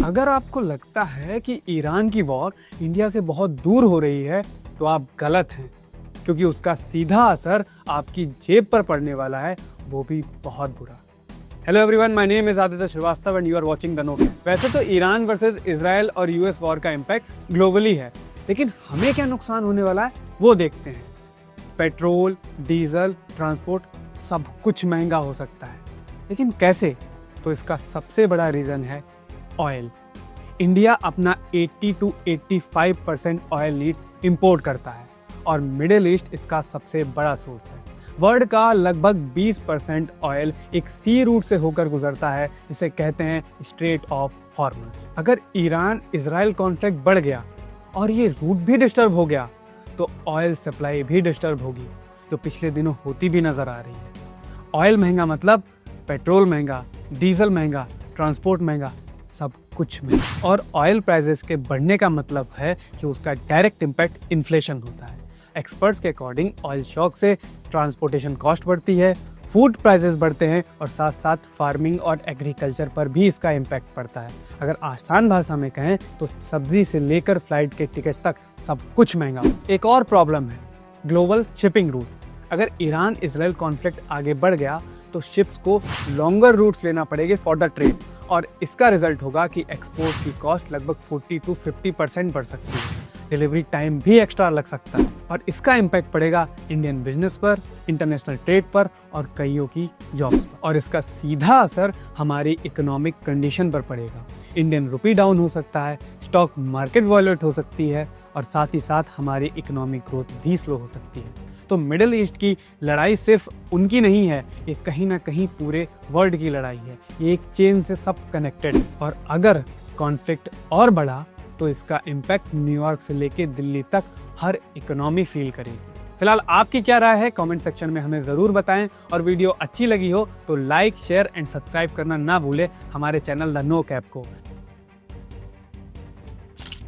अगर आपको लगता है कि ईरान की वॉर इंडिया से बहुत दूर हो रही है तो आप गलत हैं, क्योंकि उसका सीधा असर आपकी जेब पर पड़ने वाला है, वो भी बहुत बुरा। Hello everyone, my name is Aditya Shrivastava and you are watching the no cap. वैसे तो ईरान वर्सेस इजराइल और यूएस वॉर का इम्पैक्ट ग्लोबली है, लेकिन हमें क्या नुकसान होने वाला है वो देखते हैं। पेट्रोल, डीजल, ट्रांसपोर्ट सब कुछ महंगा हो सकता है, लेकिन कैसे? तो इसका सबसे बड़ा रीजन है ऑयल। इंडिया अपना 80 to 85% ऑयल नीड्स इंपोर्ट करता है और मिडिल ईस्ट इसका सबसे बड़ा सोर्स है। वर्ल्ड का लगभग 20% ऑयल एक सी रूट से होकर गुजरता है, जिसे कहते हैं स्ट्रेट ऑफ हॉर्मुज। अगर ईरान इजराइल कॉन्फ्लिक्ट बढ़ गया और ये रूट भी डिस्टर्ब हो गया तो ऑयल सप्लाई भी डिस्टर्ब होगी, जो पिछले दिनों होती भी नजर आ रही है। ऑयल महंगा मतलब पेट्रोल महंगा, डीजल महंगा, ट्रांसपोर्ट महंगा, सब कुछ महंगा। और ऑयल प्राइसेस के बढ़ने का मतलब है कि उसका डायरेक्ट इम्पैक्ट इन्फ्लेशन होता है। एक्सपर्ट्स के अकॉर्डिंग ऑयल शॉक से ट्रांसपोर्टेशन कॉस्ट बढ़ती है, फूड प्राइसेस बढ़ते हैं और साथ साथ फार्मिंग और एग्रीकल्चर पर भी इसका इम्पैक्ट पड़ता है। अगर आसान भाषा में कहें तो सब्जी से लेकर फ्लाइट के टिकट तक सब कुछ महंगा हो। एक और प्रॉब्लम है ग्लोबल शिपिंग रूट्स। अगर ईरान इजराइल कॉन्फ्लिक्ट आगे बढ़ गया तो शिप्स को लॉन्गर रूट्स लेना पड़ेंगे फॉर द ट्रेड, और इसका रिजल्ट होगा कि एक्सपोर्ट की कॉस्ट लगभग 40 to 50% बढ़ सकती है। डिलीवरी टाइम भी एक्स्ट्रा लग सकता है और इसका इम्पैक्ट पड़ेगा इंडियन बिजनेस पर, इंटरनेशनल ट्रेड पर और कईयों की जॉब्स पर। और इसका सीधा असर हमारी इकोनॉमिक कंडीशन पर पड़ेगा। इंडियन रुपी डाउन हो सकता है, स्टॉक मार्केट वॉलेट हो सकती है और साथ ही साथ हमारी इकोनॉमिक ग्रोथ भी स्लो हो सकती है। तो मिडिल ईस्ट की लड़ाई सिर्फ उनकी नहीं है, ये कहीं ना कहीं पूरे वर्ल्ड की लड़ाई है। ये एक चेन से सब कनेक्टेड है और अगर कॉन्फ्लिक्ट और बढ़ा तो इसका इम्पैक्ट न्यूयॉर्क से लेके दिल्ली तक हर इकोनॉमी फील करेगी। फिलहाल आपकी क्या राय है कमेंट सेक्शन में हमें ज़रूर बताएं, और वीडियो अच्छी लगी हो तो लाइक, शेयर एंड सब्सक्राइब करना ना भूलें हमारे चैनल द नो कैप को।